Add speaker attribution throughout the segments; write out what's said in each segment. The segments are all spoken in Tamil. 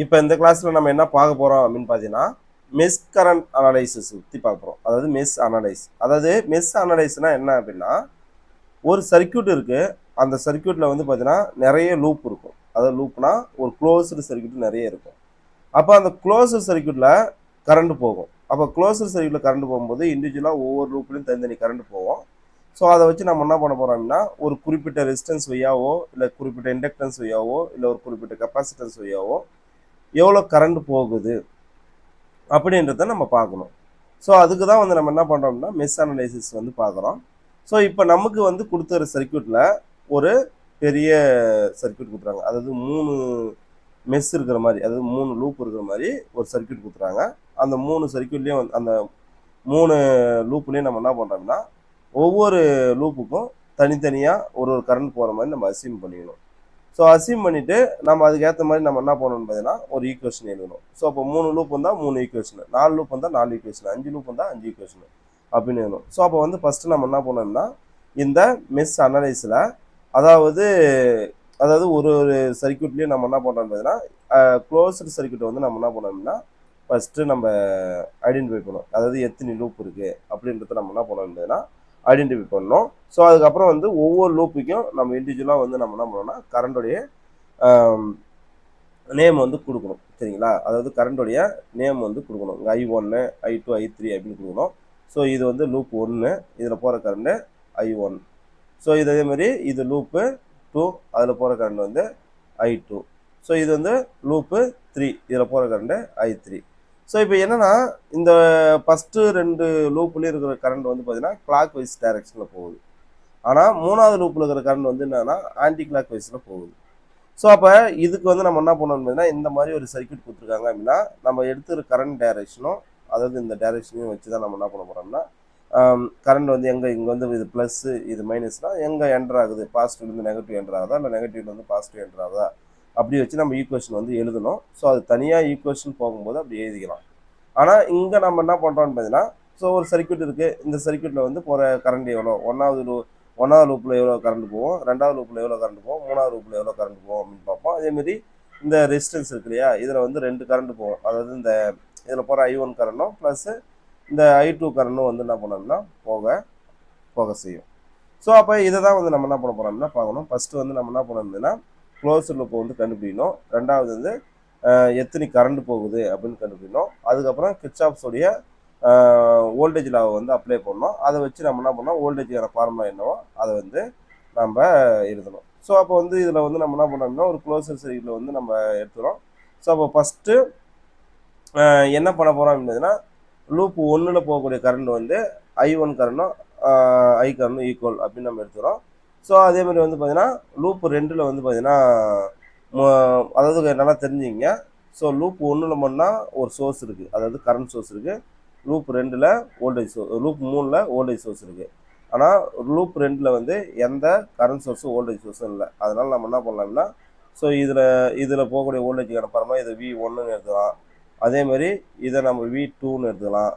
Speaker 1: இப்போ இந்த கிளாஸ்ல நம்ம என்ன பார்க்க போறோம் அப்படின்னு பார்த்தீங்கன்னா மெஷ் கரண்ட் அனலைசிஸ் பற்றி பார்க்க போறோம். அதாவது மெஷ் அனலைஸ்னா என்ன அப்படின்னா ஒரு சர்க்கியூட் இருக்கு. அந்த சர்க்கியூட்ல வந்து பார்த்தீங்கன்னா நிறைய லூப் இருக்கும். அதாவது லூப்னா ஒரு க்ளோஸ்டு சர்க்கியூட் நிறைய இருக்கும். அப்போ அந்த க்ளோஸ்டு சர்க்கியூட்ல கரண்ட் போகும். அப்போ க்ளோஸ்டு சர்க்கியூட்ல கரண்ட் போகும்போது இண்டிவிஜுவலாக ஒவ்வொரு லூப்லையும் தனித்தனி கரண்ட் போகும். ஸோ அதை வச்சு நம்ம என்ன பண்ண போறோம் அப்படின்னா ஒரு குறிப்பிட்ட ரெசிஸ்டன்ஸ் வழியாவோ இல்லை குறிப்பிட்ட இண்டக்டன்ஸ் வழியாவோ இல்லை ஒரு குறிப்பிட்ட கெப்பாசிட்டன்ஸ் வழியாவோ எவ்வளோ கரண்ட் போகுது அப்படின்றத நம்ம பார்க்கணும். ஸோ அதுக்கு தான் வந்து நம்ம என்ன பண்ணுறோம்னா மெஷ் அனலைசிஸ் வந்து பார்க்குறோம். ஸோ இப்போ நமக்கு வந்து கொடுத்துற சர்க்கியூட்டில் ஒரு பெரிய சர்க்கியூட் கொடுத்துறாங்க. அதாவது 3 மெஷ் இருக்கிற மாதிரி, அதாவது 3 லூப் இருக்கிற மாதிரி ஒரு சர்க்கியூட் கொடுத்துறாங்க. அந்த 3 சர்க்கியூட்லேயும் அந்த 3 லூப்லேயும் நம்ம என்ன பண்ணுறோம்னா ஒவ்வொரு லூப்புக்கும் தனித்தனியாக ஒரு ஒரு கரண்ட் போகிற மாதிரி நம்ம அசியூம் பண்ணிக்கணும். ஸோ அசியூம் பண்ணிவிட்டு நம்ம அதுக்கேற்ற மாதிரி நம்ம என்ன பண்ணணும்னு பார்த்தீங்கன்னா ஒரு ஈக்குவேஷன் எழுதணும். ஸோ அப்போ 3 லூப் வந்தால் 3 ஈக்குவேஷன், 4 லூப் வந்தால் 4 ஈக்குவேஷன், 5 லூப் வந்தால் 5 ஈக்குவேஷன் அப்படின்னு எழுதணும். ஸோ அப்போ வந்து ஃபஸ்ட்டு நம்ம என்ன பண்ணணும்னா இந்த மெஷ் அனலைஸில் அதாவது அதாவது ஒரு ஒரு சர்க்கியூட்லேயும் நம்ம என்ன பண்ணுறோம்னு பார்த்தீங்கன்னா க்ளோஸ்டு சர்க்கியூட்டை வந்து நம்ம என்ன பண்ணணும்னா ஃபஸ்ட்டு நம்ம ஐடென்டிஃபை பண்ணணும். அதாவது எத்தனை லூப் இருக்குது அப்படின்றத நம்ம என்ன பண்ணணும்னா ஐடென்டிஃபை பண்ணணும். ஸோ அதுக்கப்புறம் வந்து ஒவ்வொரு லூப்புக்கும் நம்ம இண்டிவிஜுவலாக வந்து நம்ம என்ன பண்ணோம்னா கரண்டோடைய நேம் வந்து கொடுக்கணும். சரிங்களா? அதாவது கரண்டோடைய நேம் வந்து கொடுக்கணும். I1, I2, I3 அப்படின்னு கொடுக்கணும். ஸோ இது வந்து லூப் 1, இதில் போகிற கரண்ட் I1. ஸோ இதே மாதிரி இது லூப்பு 2, அதில் போகிற கரண்ட் வந்து I2. ஸோ இது வந்து லூப்பு 3, இதில் போகிற கரண்ட் I3. ஸோ இப்போ என்னன்னா இந்த ஃபஸ்ட்டு 2 லூப்லேயும் இருக்கிற கரண்ட் வந்து பார்த்தீங்கன்னா கிளாக் வைஸ் டைரக்ஷனில் போகுது. ஆனால் 3வது லூப்பில் இருக்கிற கரண்ட் வந்து என்னன்னா ஆன்டி கிளாக் வைஸில் போகுது. ஸோ அப்போ இதுக்கு வந்து நம்ம என்ன பண்ணணும் அப்படின்னா இந்த மாதிரி ஒரு சர்க்கியூட் கொடுத்துருக்காங்க அப்படின்னா நம்ம எடுத்துகிற கரண்ட் டைரக்ஷனும் அதாவது இந்த டைரக்ஷனையும் வச்சு தான் நம்ம என்ன பண்ண போகிறோம்னா கரண்ட் வந்து எங்கே இங்கே வந்து இது ப்ளஸ்ஸு இது மைனஸ்னால் எங்கே என்டர் ஆகுது, பாசிட்டிவ்லேருந்து நெகட்டிவ் என்டர் ஆகுதா இல்லை நெகட்டிவ்லேருந்து பாசிட்டிவ் என்டர் ஆகுதா அப்படி வச்சு நம்ம ஈக்குவேஷன் வந்து எழுதணும். ஸோ அது தனியாக ஈக்குவேஷன் போகும்போது அப்படி எழுதிக்கலாம். ஆனால் இங்கே நம்ம என்ன பண்ணுறோம்னு பார்த்தீங்கன்னா ஸோ ஒரு சர்க்கியூட் இருக்குது. இந்த சர்க்கியூட்டில் வந்து போகிற கரண்ட் எவ்வளோ, ஒன்றாவது லூப்பில் எவ்வளோ கரண்ட் போகும், 2வது லூப்பில் எவ்வளோ கரண்ட் போகும், 3வது லூப்பில் எவ்வளோ கரண்ட் போகும் அப்படின்னு பார்ப்போம். அதேமாரி இந்த ரெசிஸ்டன்ஸ் இருக்கு இல்லையா, இதில் வந்து 2 கரண்ட் போகும். அதாவது இந்த இதில் போகிற I1 கரண்டும் ப்ளஸ் இந்த I2 கரண்டும் வந்து என்ன பண்ணணும்னா போக செய்யும். ஸோ அப்போ இதை தான் வந்து நம்ம என்ன பண்ண போகிறோம்னா பார்க்கணும். ஃபஸ்ட்டு வந்து நம்ம என்ன பண்ணணும்னா க்ளோஸ் லூப்பை வந்து கண்டுபிடிக்கணும். ரெண்டாவது வந்து எத்தனை கரண்ட் போகுது அப்படின்னு கண்டுபிடிக்கணும். அதுக்கப்புறம் கிர்ச்சாஃப்ஸோடைய வோல்டேஜ் லாவை வந்து அப்ளை பண்ணணும். அதை வச்சு நம்ம என்ன பண்ணோம் வோல்டேஜுக்கான ஃபார்முலா என்னவோ அதை வந்து நம்ம எழுதணும். ஸோ அப்போ வந்து இதில் வந்து நம்ம என்ன பண்ணோம்னா ஒரு க்ளோசர் சர்க்கியூட்டில் வந்து நம்ம எடுத்துகிறோம். ஸோ அப்போ ஃபஸ்ட்டு என்ன பண்ண போகிறோம் அப்படின்னா லூப் 1ல் போகக்கூடிய கரண்ட் வந்து I1 கரண்டும் I கரண்டும் ஈக்குவல் அப்படின்னு நம்ம எடுத்துக்கிறோம். ஸோ அதேமாதிரி வந்து பார்த்தீங்கன்னா லூப் 2ல் வந்து பார்த்தீங்கன்னா அதாவது நல்லா தெரிஞ்சுங்க. ஸோ லூப் 1ல் மட்டும்தான் ஒரு சோர்ஸ் இருக்குது, அதாவது கரண்ட் சோர்ஸ் இருக்குது. லூப் 2ல் லூப் 3ல் வோல்டேஜ் சோர்ஸ் இருக்குது. ஆனால் லூப் 2ல் வந்து எந்த கரண்ட் சோர்ஸும் வோல்டேஜ் சோர்ஸும் இல்லை. அதனால் நம்ம என்ன பண்ணலாம்னா ஸோ இதில் போகக்கூடிய வோல்டேஜுக்கான பரமாக இதை V1ன்னு எடுத்துக்கலாம். அதேமாதிரி இதை நம்ம V2ன்னு எடுத்துக்கலாம்.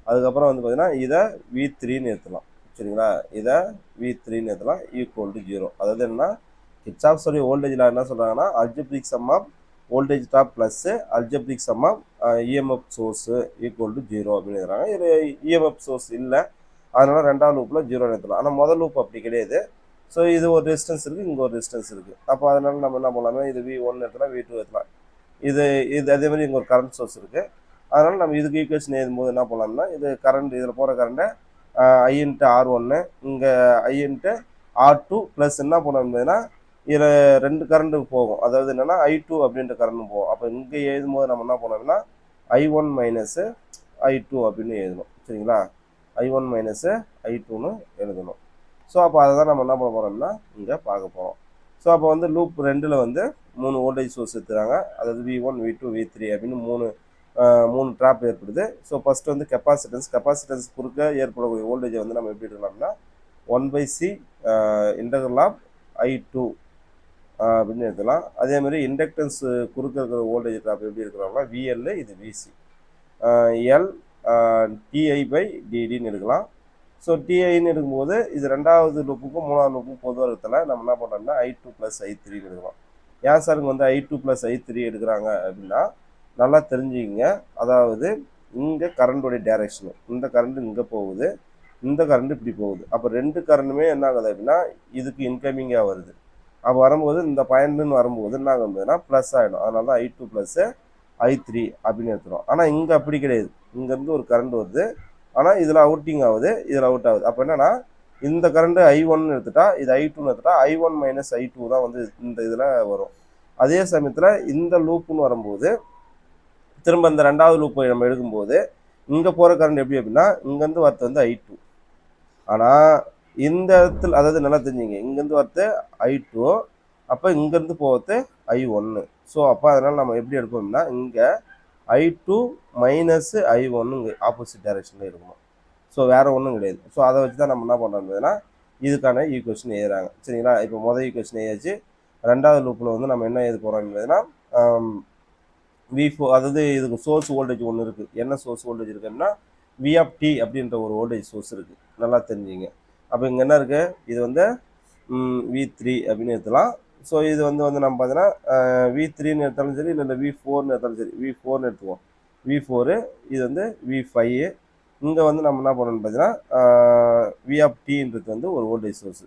Speaker 1: அதுக்கப்புறம் வந்து பார்த்தீங்கன்னா இதை V3ன்னு எடுத்துக்கலாம். சரிங்களா? இதை V3ன்னு எடுத்துக்கலாம் ஈக்குவல் டு 0. அதாவது என்னன்னா கிர்ச்சாஃப்ஸோடைய வோல்டேஜ் லா என்ன சொல்கிறாங்கன்னா algebraic sum of voltage drop plus algebraic sum of EMF source equal to 0 அப்படின்னு எழுதுறாங்க. இது இஎம்எஃப் சோர்ஸ் இல்லை, அதனால் 2வது லூப்பில் 0 எடுத்துக்கலாம். ஆனால் முதல் லூப் அப்படி கிடையாது. ஸோ இது ஒரு ரெசிஸ்டன்ஸ் இருக்குது, இங்கே ஒரு ரெசிஸ்டன்ஸ் இருக்குது. அப்போ அதனால் நம்ம என்ன பண்ணலாம்னா இது V1 எடுத்துலாம், V2 எடுத்துலாம். இது அதே மாதிரி இங்கே ஒரு கரண்ட் சோர்ஸ் இருக்குது. அதனால் நம்ம இதுக்கு ஈக்குவேஷன் எழுதும்போது என்ன பண்ணலாம்னா இது கரண்ட் இதில் போகிற கரண்ட்டை I × R1 இங்கே I × R2 ப்ளஸ் என்ன பண்ணணும்னா இதில் 2 கரண்ட் போகும். அதாவது என்னென்னா I2 அப்படின்ற கரண்ட் போகும். அப்போ இங்கே எழுதும்போது நம்ம என்ன பண்ணணும்னா I1 மைனஸு I2 அப்படின்னு எழுதணும். சரிங்களா? I1 மைனஸு I2ன்னு எழுதணும். ஸோ அப்போ அதை தான் நம்ம என்ன பண்ண போகிறோம்னா இங்கே பார்க்க போகிறோம். ஸோ அப்போ வந்து லூப் 2ல் வந்து 3 வோல்டேஜ் சோர்ஸ் எடுத்துகிறாங்க. அதாவது V1, V2, V3 அப்படின்னு 3 ட்ராப் ஏற்படுது. ஸோ ஃபஸ்ட்டு வந்து கெப்பாசிட்டன்ஸ் குறுக்க ஏற்படக்கூடிய வோல்டேஜை வந்து நம்ம எப்படி எடுக்கலாம்னா 1/C இன்டகரல் ஆஃப் I2 அப்படின்னு எடுத்துக்கலாம். அதேமாதிரி இண்டக்டன்ஸ் குறுக்க இருக்கிற வோல்டேஜ் ட்ராப் எப்படி எடுக்கலாம்னா VL, இது VC, L TI/DDன்னு எடுக்கலாம். ஸோ டிஐன்னு எடுக்கும்போது இது 2வது லூப்புக்கும் 3வது லூப்புக்கும் பொதுவாக இருக்கிறதுல நம்ம என்ன பண்ணுறோம்னா I2 + I3ன்னு எடுக்கலாம். ஏன் சார் இங்கே வந்து I2 + I3 எடுக்கிறாங்க அப்படின்னா நல்லா தெரிஞ்சுக்கிங்க. அதாவது இங்கே கரண்டோடைய டைரக்ஷனு, இந்த கரண்ட் இங்கே போகுது, இந்த கரண்ட் இப்படி போகுது. அப்போ ரெண்டு கரண்ட்டுமே என்ன ஆகுது அப்படின்னா இதுக்கு இன்கமிங்காக வருது. அப்போ வரும்போது இந்த பாயிண்ட்னு வரும்போது என்ன ஆகுதுன்னா ப்ளஸ் ஆகிடும். அதனால தான் I2 + I3 அப்படின்னு எடுத்துரும். ஆனால் இங்கே அப்படி கிடையாது. இங்கேருந்து ஒரு கரண்ட் வருது, ஆனால் இதில் அவுட்டிங் ஆகுது, இதில் அவுட் ஆகுது. அப்போ என்னன்னா இந்த கரண்ட் I1 எடுத்துட்டா இது I2 எடுத்துட்டா I1 - I2 தான் வந்து இந்த இதில் வரும். அதே சமயத்தில் இந்த லூப்புன்னு வரும்போது திரும்ப இந்த ரெண்டாவது லூப்பை நம்ம எடுக்கும்போது இங்கே போகிற கரண்ட் எப்படி அப்படின்னா இங்கேருந்து வரது வந்து I2. ஆனால் இந்த இடத்துல அதாவது நல்லா தெரிஞ்சுங்க, இங்கேருந்து வரது I2, அப்போ இங்கேருந்து போகிறது I1. ஸோ அப்போ அதனால் நம்ம எப்படி எடுப்போம்னா இங்கே I2 - I1 ஆப்போசிட் டைரக்ஷனில் இருக்கணும். ஸோ வேறு ஒன்றும் கிடையாது. ஸோ அதை வச்சு தான் நம்ம என்ன பண்ணுறோம்னா இதுக்கான ஈக்குவேஷன் எழுதுறாங்க. சரிங்களா? இப்போ முதல் ஈக்குவேஷன் எழுதியாச்சு. ரெண்டாவது லூப்பில் வந்து நம்ம என்ன எழுத போகிறோம் அப்படின்னா V4, அதாவது இதுக்கு சோர்ஸ் வோல்டேஜ் ஒன்று இருக்குது. என்ன சோர்ஸ் வோல்டேஜ் இருக்குன்னா V அப்படின்ற ஒரு வோல்டேஜ் சோர்ஸ் இருக்குது. நல்லா தெரிஞ்சுங்க. அப்போ இங்கே என்ன இருக்குது, இது வந்து V3 அப்படின்னு எடுத்துலாம். ஸோ இது வந்து நம்ம பார்த்தீங்கன்னா V3ன்னு எடுத்தாலும் சரி, இல்லை V4ன்னு எடுத்தாலும் சரி. V4ன்னு எடுத்துவோம். V4 இது வந்து V5. இங்கே வந்து நம்ம என்ன பண்ணணும்னு பார்த்தீங்கன்னா Vன்றது வந்து ஒரு வோல்டேஜ் சோர்ஸு.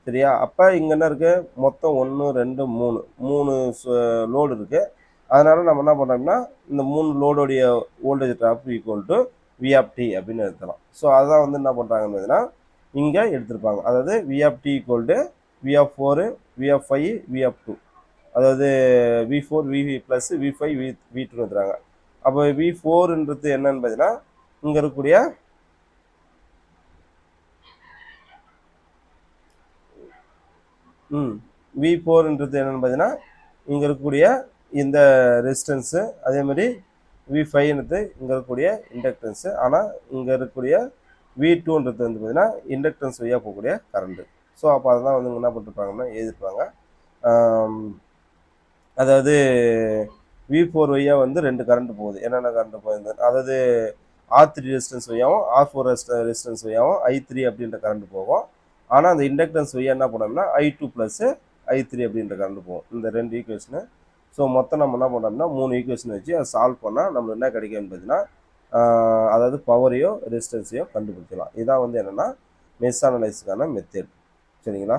Speaker 1: சரியா? அப்போ இங்கே என்ன இருக்குது, மொத்தம் 1 2 3 லோடு இருக்குது. அதனால் நம்ம என்ன பண்ணுறோம்னா இந்த 3 லோடோடைய voltage drop equal to V அப்படின்னு எடுத்துக்கலாம். ஸோ அதுதான் வந்து என்ன பண்ணுறாங்கன்னு பார்த்தீங்கன்னா இங்கே எடுத்திருப்பாங்க. அதாவது V equal to V4 V5 V2, அதாவது V4 V + V5 V2 எடுத்துறாங்க. அப்போ V4ன்றது என்னன்னு பார்த்தீங்கன்னா இங்கே இருக்கக்கூடிய V4ன்றது என்னன்னு பார்த்தீங்கன்னா இங்கே இருக்கக்கூடிய இந்த ரெசிஸ்டன்ஸு, அதே மாதிரி V5ன்றது இங்கே இருக்கக்கூடிய இண்டக்டன்ஸு. ஆனால் இங்கே இருக்கக்கூடிய V2ன்றது வந்து பார்த்தீங்கன்னா இண்டக்டன்ஸ் வழியாக போகக்கூடிய கரண்ட்டு. ஸோ அப்போ அதெல்லாம் வந்து என்ன பண்ணிருப்பாங்கன்னா எழுதிருப்பாங்க. அதாவது V4 வழியாக வந்து 2 கரண்ட் போகுது. என்னென்ன கரண்ட் போகுது, அதாவது R3 ரெசிஸ்டன்ஸ் வழியாகவும் R4 ரெசிஸ்டன்ஸ் வழியாகவும் I3 அப்படின்ற கரண்ட் போகும். ஆனால் அந்த இண்டக்டன்ஸ் வழியாக என்ன பண்ணோம்னா I2 + I3 அப்படின்ற கரண்ட் போகும். இந்த 2 ஈக்குவேஷனு. ஸோ மொத்தம் நம்ம என்ன பண்ணோம்னா 3 ஈக்குவேஷன் வச்சு அதை சால்வ் பண்ணால் நம்மளுக்கு என்ன கிடைக்கும்னு பார்த்தீங்கன்னா அதாவது பவரையோ ரெசிஸ்டன்ஸையோ கண்டுபிடிக்கலாம். இதான் வந்து என்னென்னா மெஷ் அனலைஸுக்கான மெத்தட். சரிங்களா?